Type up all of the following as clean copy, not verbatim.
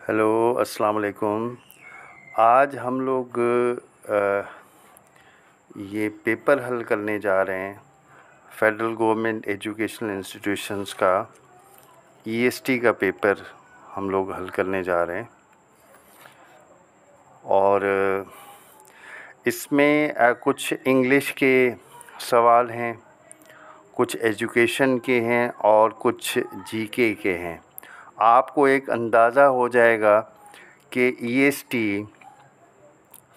Hello, अस्सलाम वालेकुम। आज हम लोग ये पेपर हल करने जा रहे हैं फेडरल गवर्नमेंट एजुकेशनल इंस्टीट्यूशंस का ईएसटी का पेपर हम लोग हल करने जा रहे हैं। और इसमें कुछ इंग्लिश के सवाल हैं, कुछ एजुकेशन के हैं और कुछ जीके के हैं। आपको एक अंदाज़ा हो जाएगा कि EST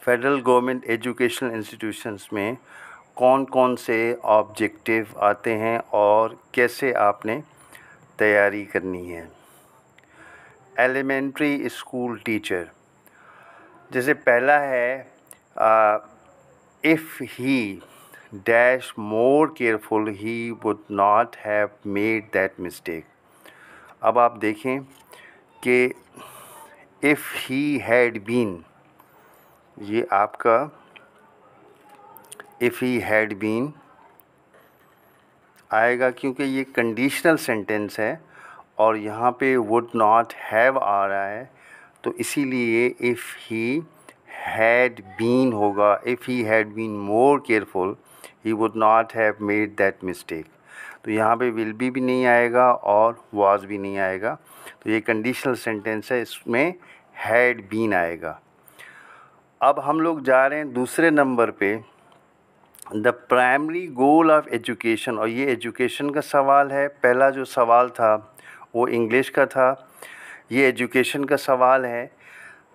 federal government educational institutions में कौन कौन से ऑब्जेक्टिव आते हैं और कैसे आपने तैयारी करनी है। एलिमेंट्री स्कूल टीचर, जैसे पहला है if he dash more careful he would not have made that mistake. अब आप देखें कि इफ़ ही हैड बीन, ये आपका इफ़ ही हैड बीन आएगा क्योंकि ये कंडीशनल सेंटेंस है और यहाँ पे वुड नॉट हैव आ रहा है, तो इसीलिए इफ़ ही हैड बीन होगा। If he had been more careful he would not have made that mistake. तो यहाँ पे विल भी नहीं आएगा और वाज भी नहीं आएगा, तो ये कंडीशनल सेंटेंस है, इसमें हैड बीन आएगा। अब हम लोग जा रहे हैं दूसरे नंबर पे, the primary goal of education, और ये एजुकेशन का सवाल है। पहला जो सवाल था वो इंग्लिश का था, ये एजुकेशन का सवाल है।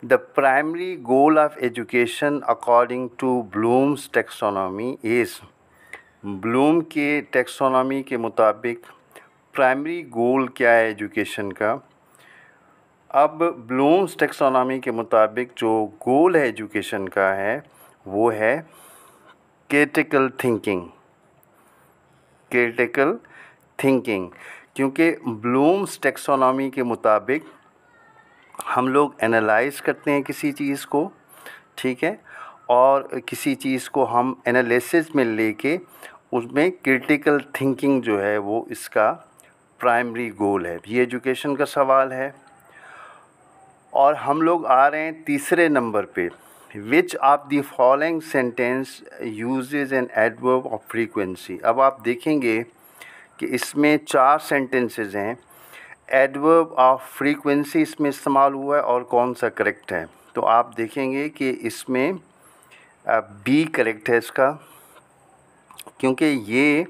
The primary goal of education according to Bloom's taxonomy is, Bloom के टेक्सोनॉमी के मुताबिक प्राइमरी गोल क्या है एजुकेशन का। अब ब्लूम्स टेक्सोनॉमी के मुताबिक जो गोल है एजुकेशन का है वो है क्रिटिकल थिंकिंग। क्रिटिकल थिंकिंग, क्योंकि ब्लूम्स टेक्सोनॉमी के मुताबिक हम लोग एनालाइज करते हैं किसी चीज़ को, ठीक है, और किसी चीज़ को हम एनालिसिस में लेके उसमें क्रिटिकल थिंकिंग जो है वो इसका प्राइमरी गोल है। ये एजुकेशन का सवाल है। और हम लोग आ रहे हैं तीसरे नंबर पे, which of the following sentence uses an adverb of frequency. अब आप देखेंगे कि इसमें 4 सेंटेंसेस हैं, एडवर्ब ऑफ फ्रीक्वेंसी इसमें इस्तेमाल हुआ है और कौन सा करेक्ट है। तो आप देखेंगे कि इसमें बी करेक्ट है इसका, क्योंकि ये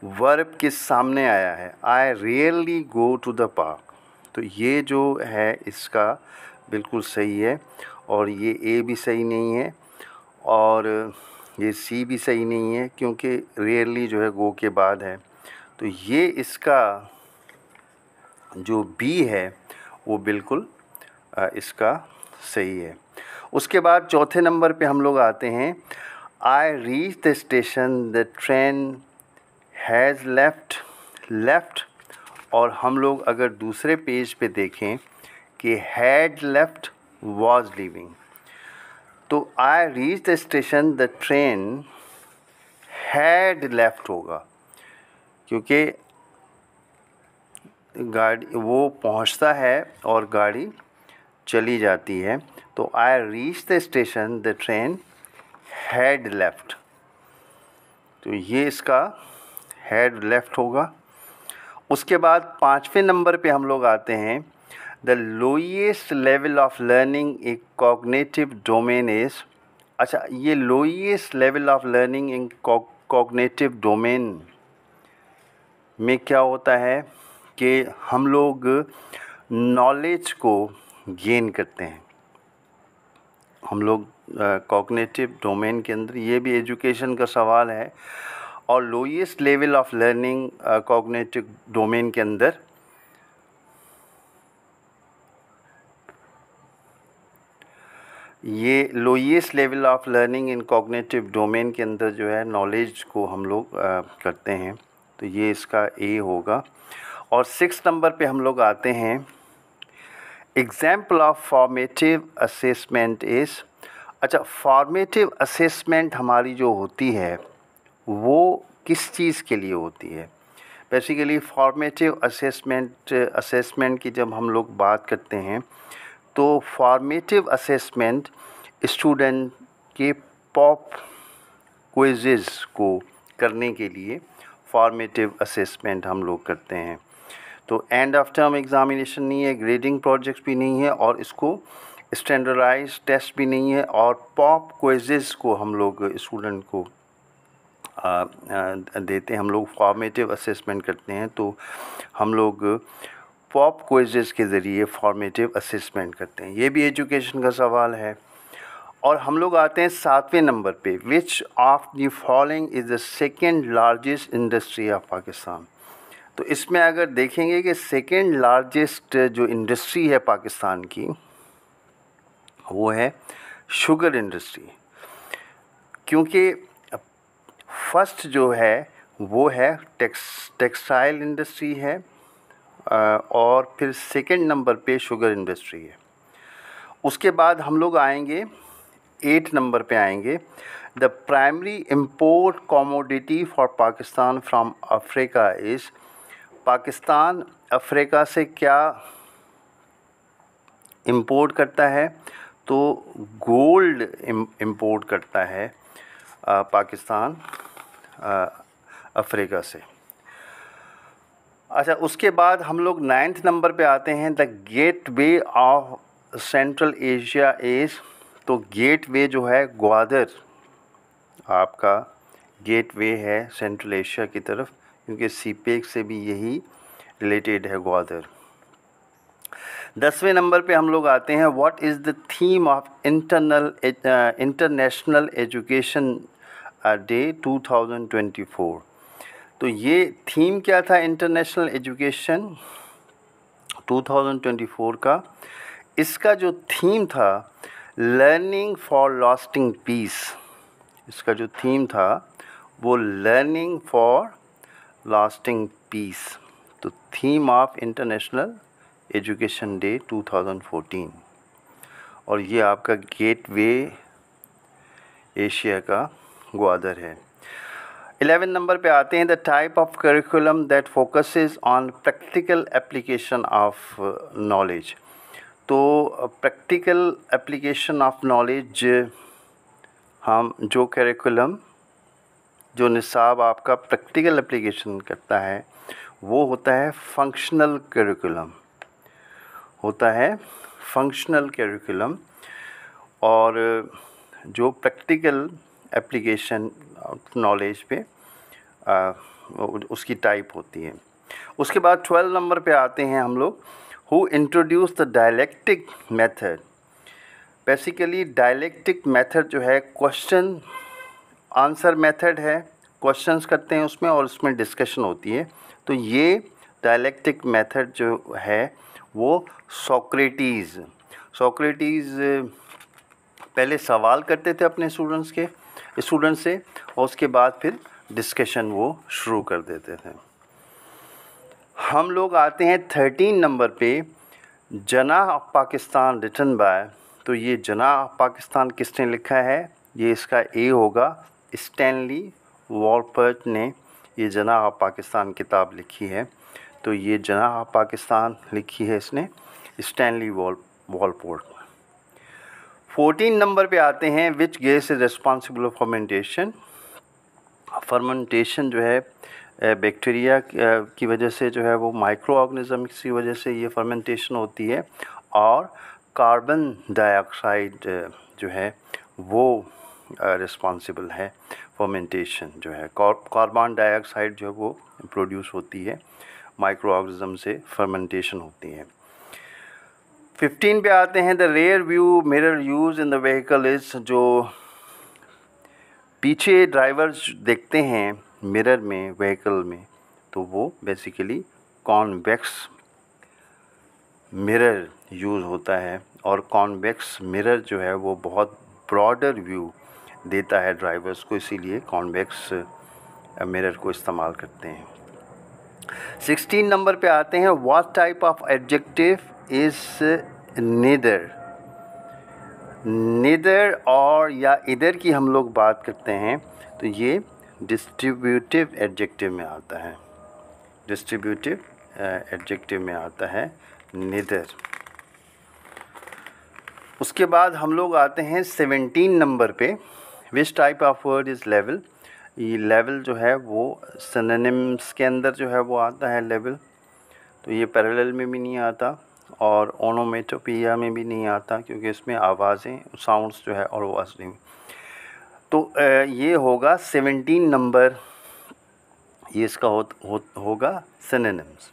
वर्ब के सामने आया है, I rarely go to the park. तो ये जो है इसका बिल्कुल सही है, और ये ए भी सही नहीं है और ये सी भी सही नहीं है, क्योंकि रियरली जो है गो के बाद है। तो ये इसका जो बी है वो बिल्कुल इसका सही है। उसके बाद चौथे नंबर पे हम लोग आते हैं, I reach the station the train has left, और हम लोग अगर दूसरे पेज पे देखें कि हैड लेफ्ट वाज लीविंग, तो I reach the station the train had left होगा, क्योंकि गाड़ी वो पहुंचता है और गाड़ी चली जाती है। तो I reach the station the train had left, तो ये इसका हैड लेफ्ट होगा। उसके बाद 5वें नंबर पे हम लोग आते हैं, the lowest level of learning in cognitive domain is. अच्छा, ये lowest level of learning in cognitive domain में क्या होता है कि हम लोग नॉलेज को गेन करते हैं। हम लोग कॉग्निटिव डोमेन के अंदर, ये भी एजुकेशन का सवाल है, और lowest level of learning cognitive domain के अंदर ये lowest level of learning in cognitive domain के अंदर जो है नॉलेज को हम लोग करते हैं, तो ये इसका ए होगा। और 6 नंबर पे हम लोग आते हैं, example of formative assessment is. अच्छा, फॉर्मेटिव असेसमेंट हमारी जो होती है वो किस चीज़ के लिए होती है। बेसिकली फॉर्मेटिव असेसमेंट की जब हम लोग बात करते हैं तो फॉर्मेटिव असेसमेंट स्टूडेंट के पॉप क्विज़ को करने के लिए फॉर्मेटिव असेसमेंट हम लोग करते हैं। तो एंड ऑफ टर्म एग्ज़ामिनेशन नहीं है, ग्रेडिंग प्रोजेक्ट भी नहीं है, और इसको स्टैंडर्डाइज टेस्ट भी नहीं है, और पॉप क्विज़ को हम लोग स्टूडेंट को देते हैं। हम लोग फॉर्मेटिव असेसमेंट करते हैं, तो हम लोग पॉप क्विज़ के ज़रिए फॉर्मेटिव असेसमेंट करते हैं। ये भी एजुकेशन का सवाल है। और हम लोग आते हैं 7वें नंबर पे, which of the following is the second largest industry of Pakistan. तो इसमें अगर देखेंगे कि सेकेंड लार्जेस्ट जो इंडस्ट्री है पाकिस्तान की, वो है शुगर इंडस्ट्री। क्योंकि फर्स्ट जो है वो है टेक्सटाइल इंडस्ट्री है, और फिर सेकेंड नंबर पे शुगर इंडस्ट्री है। उसके बाद हम लोग आएंगे 8 नंबर पे आएंगे, the primary import commodity for Pakistan from Africa is. Pakistan Africa से क्या इम्पोर्ट करता है? तो गोल्ड इम्पोर्ट करता है पाकिस्तान अफ्रीका से। अच्छा, उसके बाद हम लोग 9th नंबर पे आते हैं, the gateway of central Asia is. तो गेटवे जो है ग्वादर आपका गेटवे है सेंट्रल एशिया की तरफ, क्योंकि सीपेक से भी यही रिलेटेड है ग्वादर। 10वें नंबर पे हम लोग आते हैं, what is the theme of international education day 2024। तो ये थीम क्या था इंटरनेशनल एजुकेशन 2024 का? इसका जो थीम था लर्निंग फॉर लास्टिंग पीस। इसका जो थीम था वो लर्निंग फॉर लास्टिंग पीस। तो theme of international education day 2014, और ये आपका गेटवे एशिया का ग्वादर है। 11 नंबर पे आते हैं, the type of curriculum that focuses on practical application of knowledge. तो प्रैक्टिकल एप्लीकेशन ऑफ नॉलेज, हम जो करिकुलम जो निसाब आपका प्रैक्टिकल एप्लीकेशन करता है वो होता है फंक्शनल करिकुलम, होता है फंक्शनल करिकुलम। और जो प्रैक्टिकल एप्लीकेशन नॉलेज पे उसकी टाइप होती है। उसके बाद 12 नंबर पे आते हैं हम लोग, who introduce the dialectic method. Basically dialectic method जो है क्वेश्चन आंसर मेथड है, क्वेश्चंस करते हैं उसमें और उसमें डिस्कशन होती है। तो ये डायलेक्टिक मेथड जो है वो सोक्रेटिस पहले सवाल करते थे अपने स्टूडेंट से, और उसके बाद फिर डिस्कशन वो शुरू कर देते थे। हम लोग आते हैं 13 नंबर पे, जनाह ऑफ पाकिस्तान रिटन बाय। तो ये जनाह ऑफ पाकिस्तान किसने लिखा है? ये इसका ए होगा, स्टैनली वॉलपर्ट ने ये जनाह ऑफ पाकिस्तान किताब लिखी है। तो ये जनाह ऑफ पाकिस्तान लिखी है इसने स्टैनली वॉलपोर्ट। 14 नंबर पे आते हैं, which gas is responsible for fermentation. Fermentation जो है बैक्टीरिया की वजह से जो है वो माइक्रो ऑर्गेनिज्म की वजह से ये फर्मेंटेशन होती है, और कार्बन डाइऑक्साइड जो है वो रिस्पॉन्सिबल है फर्मेंटेशन जो है। कार्बन डाइऑक्साइड जो है वो प्रोड्यूस होती है माइक्रो ऑर्गेनिज्म से, फर्मेंटेशन होती है। 15 पे आते हैं, the rear view mirror use in the vehicle is. जो पीछे ड्राइवर्स देखते हैं मिरर में व्हीकल में, तो वो बेसिकली कॉन्वेक्स मिरर यूज़ होता है, और कॉन्वेक्स मिरर जो है वो बहुत ब्रॉडर व्यू देता है ड्राइवर्स को, इसीलिए कॉन्वेक्स मिरर को इस्तेमाल करते हैं। 16 नंबर पे आते हैं, what type of adjective is neither और या इधर की हम लोग बात करते हैं, तो ये डिस्ट्रीब्यूटिव एडजेक्टिव में आता है, डिस्ट्रीब्यूटिव एडजेक्टिव में आता है निदर। उसके बाद हम लोग आते हैं 17 नंबर पे, which type of word is level. ये लेवल जो है वो सिनोनिम्स के अंदर जो है वो आता है लेवल, तो ये पैरेलल में भी नहीं आता और ओनोमेटोपिया में भी नहीं आता, क्योंकि इसमें आवाज़ें साउंड्स जो है और वो असली। तो ये होगा 17 नंबर, ये इसका होगा सिनोनिम्स।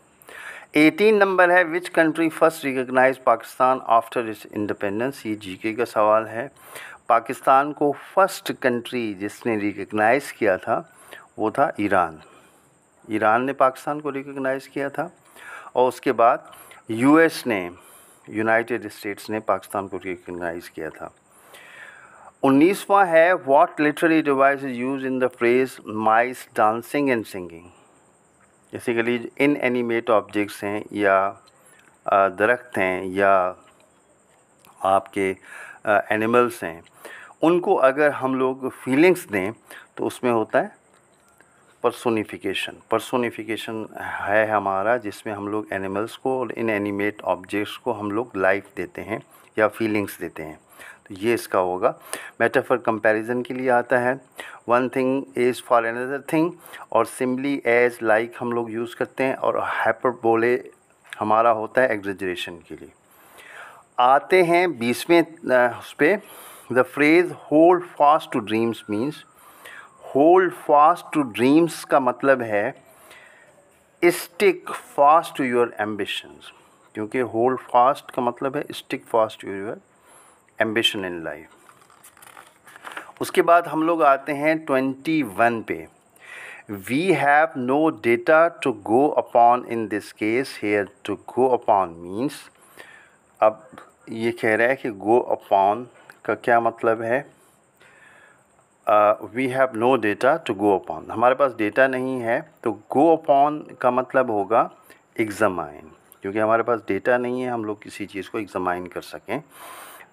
18 नंबर है, which country first recognise Pakistan after its independence. ये जीके का सवाल है। पाकिस्तान को फर्स्ट कंट्री जिसने रिकॉग्नाइज़ किया था वो था ईरान। ईरान ने पाकिस्तान को रिकॉग्नाइज़ किया था और उसके बाद यूएस ने, यूनाइटेड स्टेट्स ने पाकिस्तान को रिकॉग्नाइज़ किया था। 19वां है, what literary device is use in the phrase mice dancing and singing. Basically in animate objects हैं या दरख्त हैं या आपके एनिमल्स हैं, उनको अगर हम लोग फीलिंग्स दें तो उसमें होता है पर्सोनिफिकेशन। पर्सोनिफिकेशन है हमारा, जिसमें हम लोग एनिमल्स को और इन एनिमेट ऑब्जेक्ट्स को हम लोग लाइफ देते हैं या फीलिंग्स देते हैं। तो ये इसका होगा। मेटाफर कंपैरिजन के लिए आता है, one thing is for another thing, और सिम्बली एज लाइक हम लोग यूज़ करते हैं, और हाइपरबोले हमारा होता है एग्जेजरेशन के लिए। आते हैं 20वें उस पर, the phrase hold fast to dreams means. Hold fast to dreams का मतलब है stick fast to your ambitions, क्योंकि होल्ड फास्ट का मतलब है stick fast to your ambition in life. उसके बाद हम लोग आते हैं 21 पे, we have no data to go upon in this case. Here to go upon means, अब ये कह रहा है कि गो अपॉन का क्या मतलब है। We have no data to go upon, हमारे पास डेटा नहीं है, तो गो अपॉन का मतलब होगा एग्जामाइन, क्योंकि हमारे पास डेटा नहीं है हम लोग किसी चीज़ को एग्जामाइन कर सकें,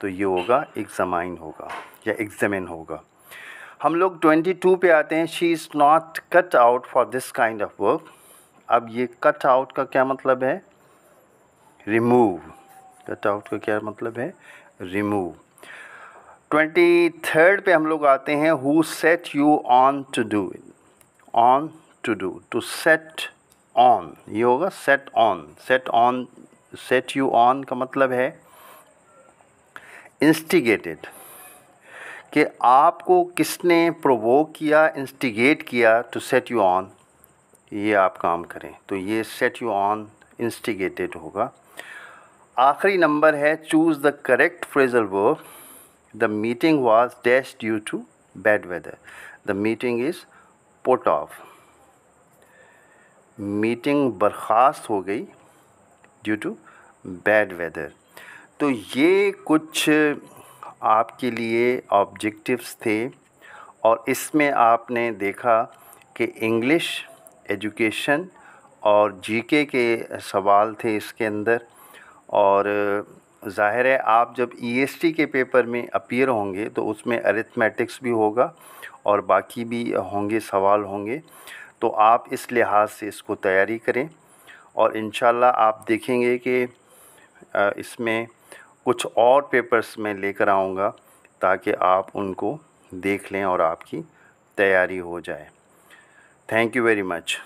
तो ये होगा एग्जामाइन होगा या एग्जामिन होगा। हम लोग 22 पे आते हैं, she is not cut out for this kind of work. अब ये कट आउट का क्या मतलब है, रिमूव। कट आउट का क्या मतलब है, रिमूव। 23 पे हम लोग आते हैं, who set you on to do. On to do, to set on, ये होगा set on. Set on, set you on का मतलब है इंस्टिगेटेड, कि आपको किसने प्रोवोक किया, इंस्टिगेट किया टू सेट यू ऑन, ये आप काम करें, तो ये सेट यू ऑन इंस्टिगेटेड होगा। आखिरी नंबर है, choose the correct phrasal verb. The meeting was dash due to bad weather. The meeting is put off, meeting बर्खास्त हो गई ड्यू टू बैड वेदर। तो ये कुछ आपके लिए ऑब्जेक्टिव्स थे, और इसमें आपने देखा कि इंग्लिश, एजुकेशन और जीके के सवाल थे इसके अंदर, और ज़ाहिर है आप जब ईएसटी के पेपर में अपीयर होंगे तो उसमें अरिथमेटिक्स भी होगा और बाकी भी होंगे, सवाल होंगे, तो आप इस लिहाज से इसको तैयारी करें, और इंशाल्लाह आप देखेंगे कि इसमें कुछ और पेपर्स मैं लेकर आऊँगा ताकि आप उनको देख लें और आपकी तैयारी हो जाए। Thank you very much.